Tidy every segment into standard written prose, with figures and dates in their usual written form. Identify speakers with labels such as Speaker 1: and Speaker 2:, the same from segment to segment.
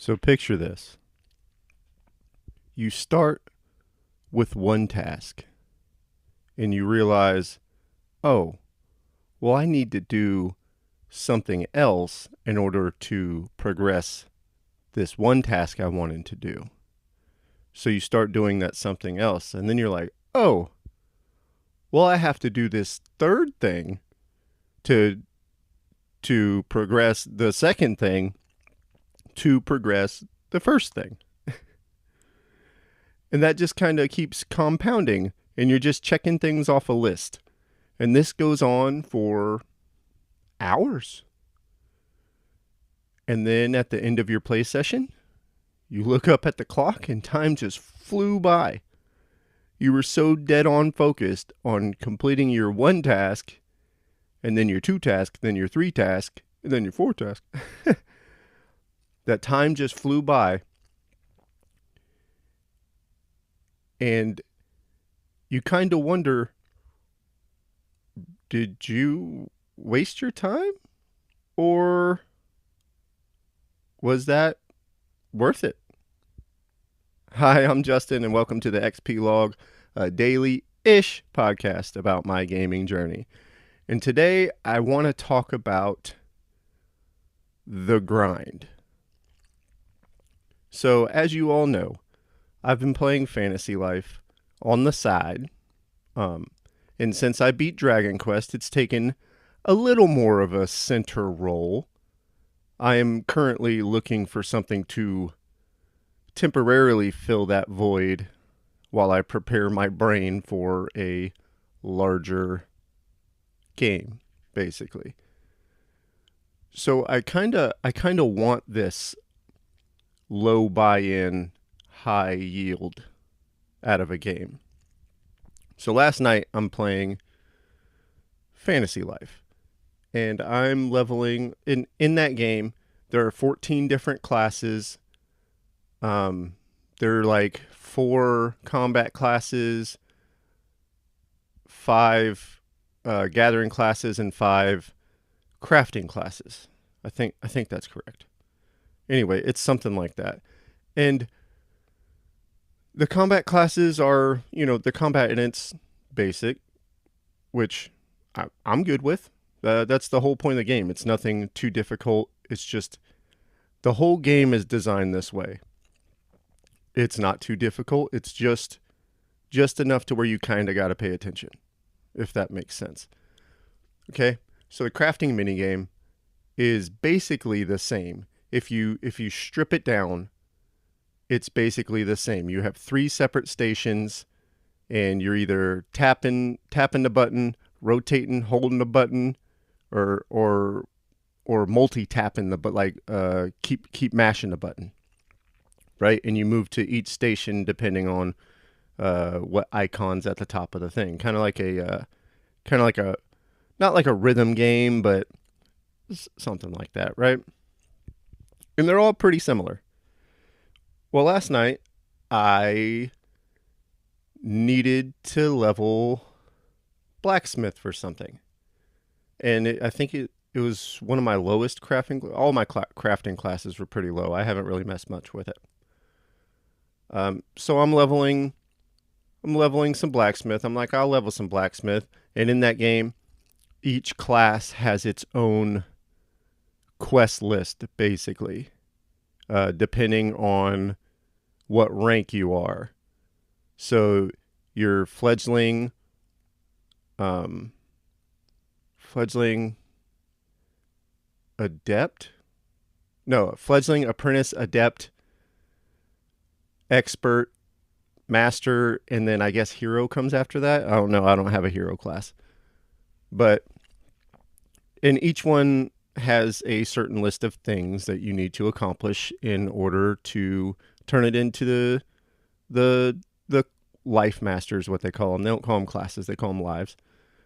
Speaker 1: So picture this. You start with one task and you realize, oh, well, I need to do something else in order to progress this one task I wanted to do. So you start doing that something else. And then you're like, oh, well, I have to do this third thing to progress the second thing to progress the first thing. And that just kind of keeps compounding, and you're just checking things off a list. And this goes on for hours. And then at the end of your play session, you look up at the clock and time just flew by. You were so dead on focused on completing your one task, and then your two task, then your three task, and then your four task. That time just flew by. And you kind of wonder, did you waste your time? Or was that worth it? Hi, I'm Justin, and welcome to the XP Log, a daily-ish podcast about my gaming journey. And today I want to talk about the grind. So, as you all know, I've been playing Fantasy Life on the side, and since I beat Dragon Quest, it's taken a little more of a center role. I am currently looking for something to temporarily fill that void while I prepare my brain for a larger game, basically. So I kind of want this low buy-in, high yield out of a game. So last night I'm playing Fantasy Life, and I'm leveling in that game. There are 14 different classes. There are like 4 combat classes, 5 gathering classes, and 5 crafting classes. I think that's correct. Anyway, it's something like that. And the combat classes are, the combat and it's basic, which I'm good with. That's the whole point of the game. It's nothing too difficult. It's just the whole game is designed this way. It's not too difficult. It's just enough to where you kind of got to pay attention, if that makes sense. Okay, so the crafting minigame is basically the same. If you strip it down, it's basically the same. You have 3 separate stations, and you're either tapping the button, rotating, holding the button, or multi-tapping keep mashing the button, right? And you move to each station depending on what icon's at the top of the thing. Kind of like a not like a rhythm game, but something like that, right? And they're all pretty similar. Well, last night I needed to level blacksmith for something. And I think it was one of my lowest crafting. All my crafting classes were pretty low. I haven't really messed much with it. So I'm leveling some blacksmith. I'm like, I'll level some blacksmith. And in that game, each class has its own quest list, basically, depending on what rank you are. So your fledgling adept, fledgling, apprentice, adept, expert, master, and then I guess hero comes after that. I don't know. I don't have a hero class, but in each one has a certain list of things that you need to accomplish in order to turn it into the life masters, what they call them. They don't call them classes, they call them lives.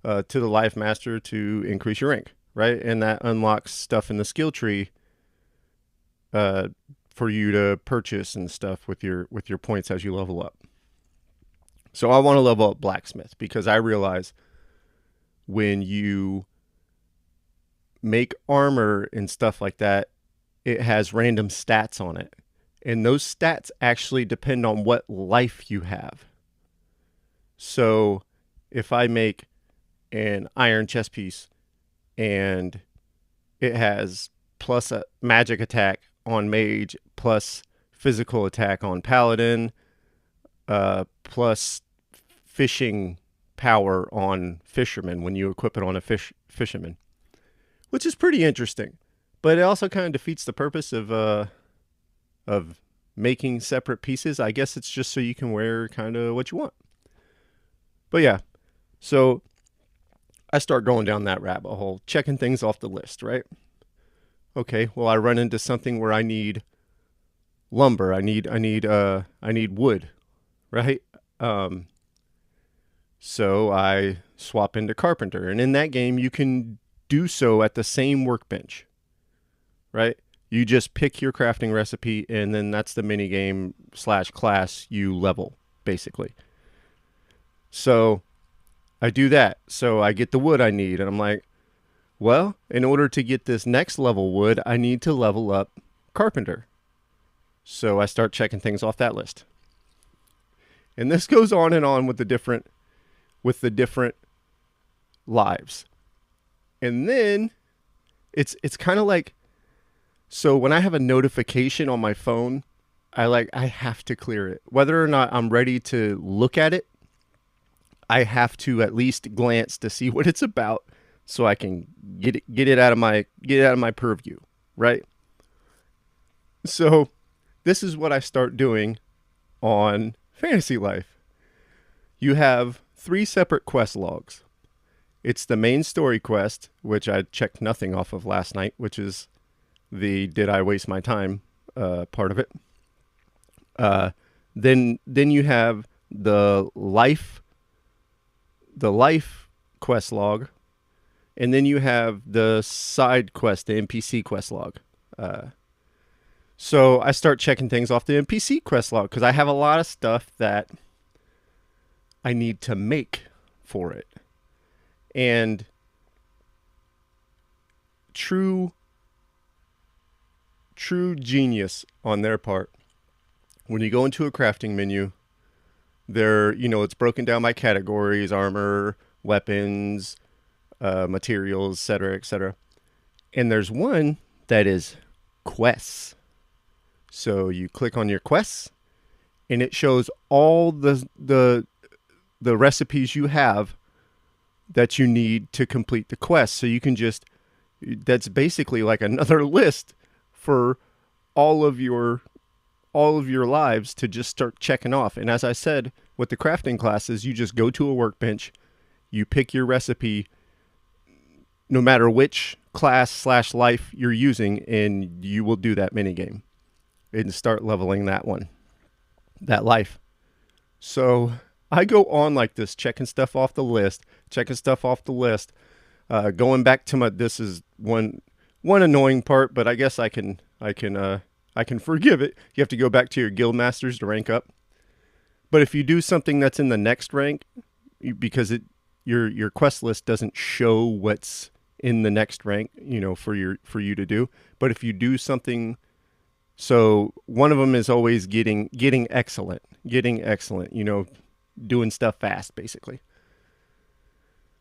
Speaker 1: To the life master to increase your rank, right? And that unlocks stuff in the skill tree for you to purchase and stuff with your points as you level up. So I want to level up blacksmith because I realize when you make armor and stuff like that, it has random stats on it. And those stats actually depend on what life you have. So if I make an iron chess piece and it has plus a magic attack on mage, plus physical attack on paladin, plus fishing power on fisherman when you equip it on a fisherman, which is pretty interesting. But it also kind of defeats the purpose of making separate pieces. I guess it's just so you can wear kind of what you want. But yeah, so I start going down that rabbit hole, checking things off the list, right? Okay, well, I run into something where I need lumber. I need wood, right? So I swap into carpenter, and in that game, you can do so at the same workbench, right? You just pick your crafting recipe, and then that's the mini game / class you level, basically. So I do that. So I get the wood I need, and I'm like, well, in order to get this next level wood, I need to level up carpenter. So I start checking things off that list. And this goes on and on with the different lives. And then it's kind of like, so when I have a notification on my phone, I have to clear it. Whether or not I'm ready to look at it, I have to at least glance to see what it's about so I can get it out of my purview, right? So this is what I start doing on Fantasy Life. You have 3 separate quest logs. It's the main story quest, which I checked nothing off of last night, which is the did I waste my time part of it. Then you have the life quest log, and then you have the side quest, the NPC quest log. So I start checking things off the NPC quest log because I have a lot of stuff that I need to make for it. And true genius on their part. When you go into a crafting menu, it's broken down by categories: armor, weapons, materials, etc., etc. And there's one that is quests. So you click on your quests, and it shows all the recipes you have that you need to complete the quest. So you can that's basically like another list for all of your lives to just start checking off. And as I said, with the crafting classes, you just go to a workbench, you pick your recipe, no matter which class / life you're using, and you will do that minigame and start leveling that life. So I go on like this, checking stuff off the list, going back to this is one annoying part, but I guess I can forgive it. You have to go back to your guild masters to rank up. But if you do something that's in the next rank, because your quest list doesn't show what's in the next rank, for you to do. But if you do something, so one of them is always getting excellent, doing stuff fast, basically.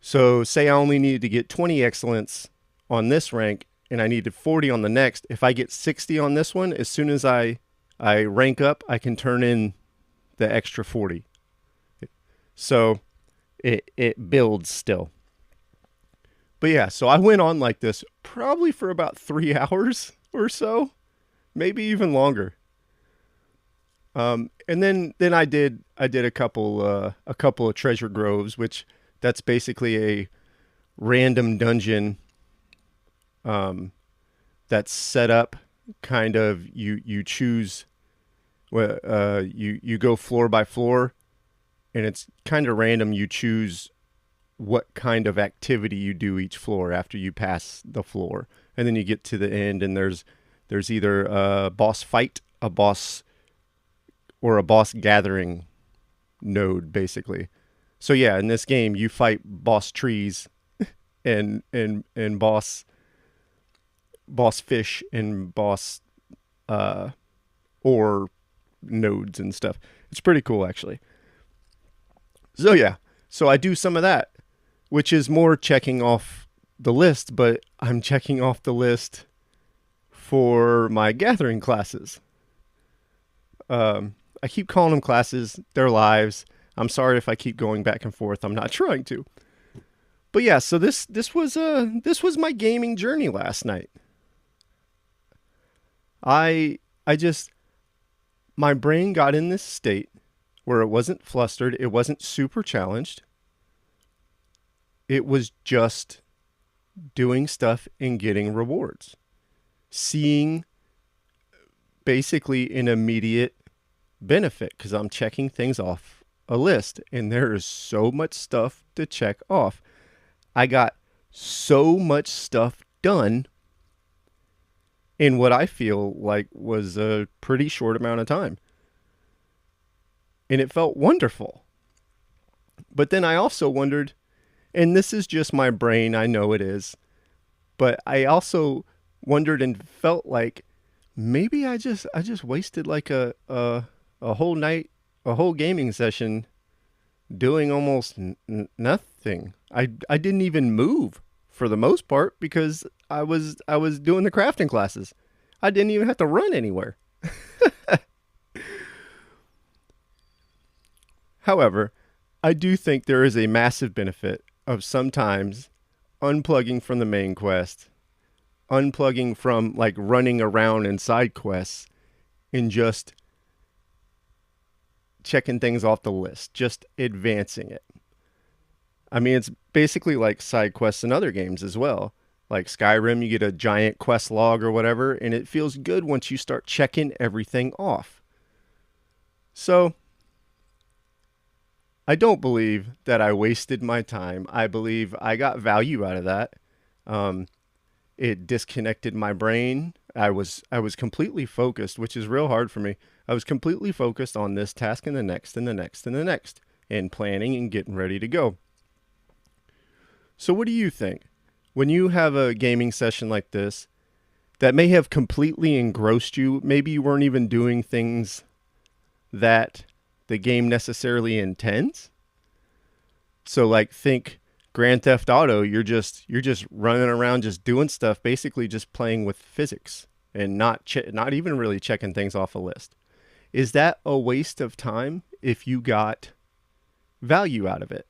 Speaker 1: So say I only needed to get 20 excellence on this rank, and I needed 40 on the next. If I get 60 on this one, as soon as I rank up, I can turn in the extra 40. So it builds still. But yeah, so I went on like this probably for about 3 hours or so, maybe even longer. And then I did a couple of treasure groves, which that's basically a random dungeon that's set up kind of, you choose, you go floor by floor, and it's kind of random. You choose what kind of activity you do each floor after you pass the floor, and then you get to the end, and there's either a boss fight, a boss gathering node, basically. So yeah, in this game you fight boss trees and boss fish and boss or nodes and stuff. It's pretty cool, actually. So yeah, so I do some of that, which is more checking off the list, but I'm checking off the list for my gathering classes. I keep calling them classes. They're lives. I'm sorry if I keep going back and forth. I'm not trying to. But yeah, so this was my gaming journey last night. I just my brain got in this state where it wasn't flustered, it wasn't super challenged. It was just doing stuff and getting rewards. Seeing basically an immediate benefit because I'm checking things off a list and there is so much stuff to check off. I got so much stuff done in what I feel like was a pretty short amount of time. And it felt wonderful. But then I also wondered, and this is just my brain, I know it is, but I also wondered and felt like maybe I just wasted like a whole night, a whole gaming session doing almost nothing. I didn't even move for the most part because I was doing the crafting classes. I didn't even have to run anywhere. However, I do think there is a massive benefit of sometimes unplugging from the main quest, unplugging from like running around in side quests, and just checking things off the list, just advancing it. I mean, it's basically like side quests in other games as well. Like Skyrim, you get a giant quest log or whatever, and it feels good once you start checking everything off. So, I don't believe that I wasted my time. I believe I got value out of that. Um, it disconnected my brain. I was completely focused, which is real hard for me. I was completely focused on this task and the next and the next and the next, and planning and getting ready to go. So what do you think? When you have a gaming session like this that may have completely engrossed you, maybe you weren't even doing things that the game necessarily intends. So like think Grand Theft Auto, you're just running around just doing stuff, basically just playing with physics and not even really checking things off a list. Is that a waste of time if you got value out of it?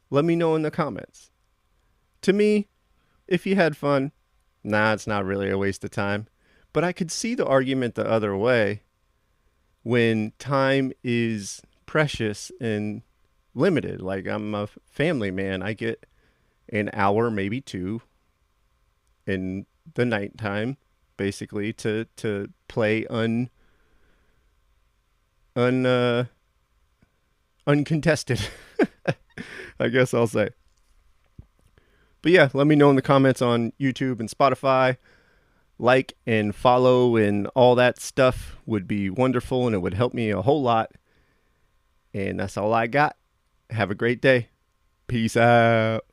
Speaker 1: Let me know in the comments. To me, if you had fun, nah, it's not really a waste of time. But I could see the argument the other way when time is precious and limited. Like I'm a family man. I get an hour, maybe two in the nighttime, basically, to play uncontested. I guess I'll say. But yeah, let me know in the comments on YouTube and Spotify. Like and follow and all that stuff would be wonderful and it would help me a whole lot. And that's all I got. Have a great day. Peace out.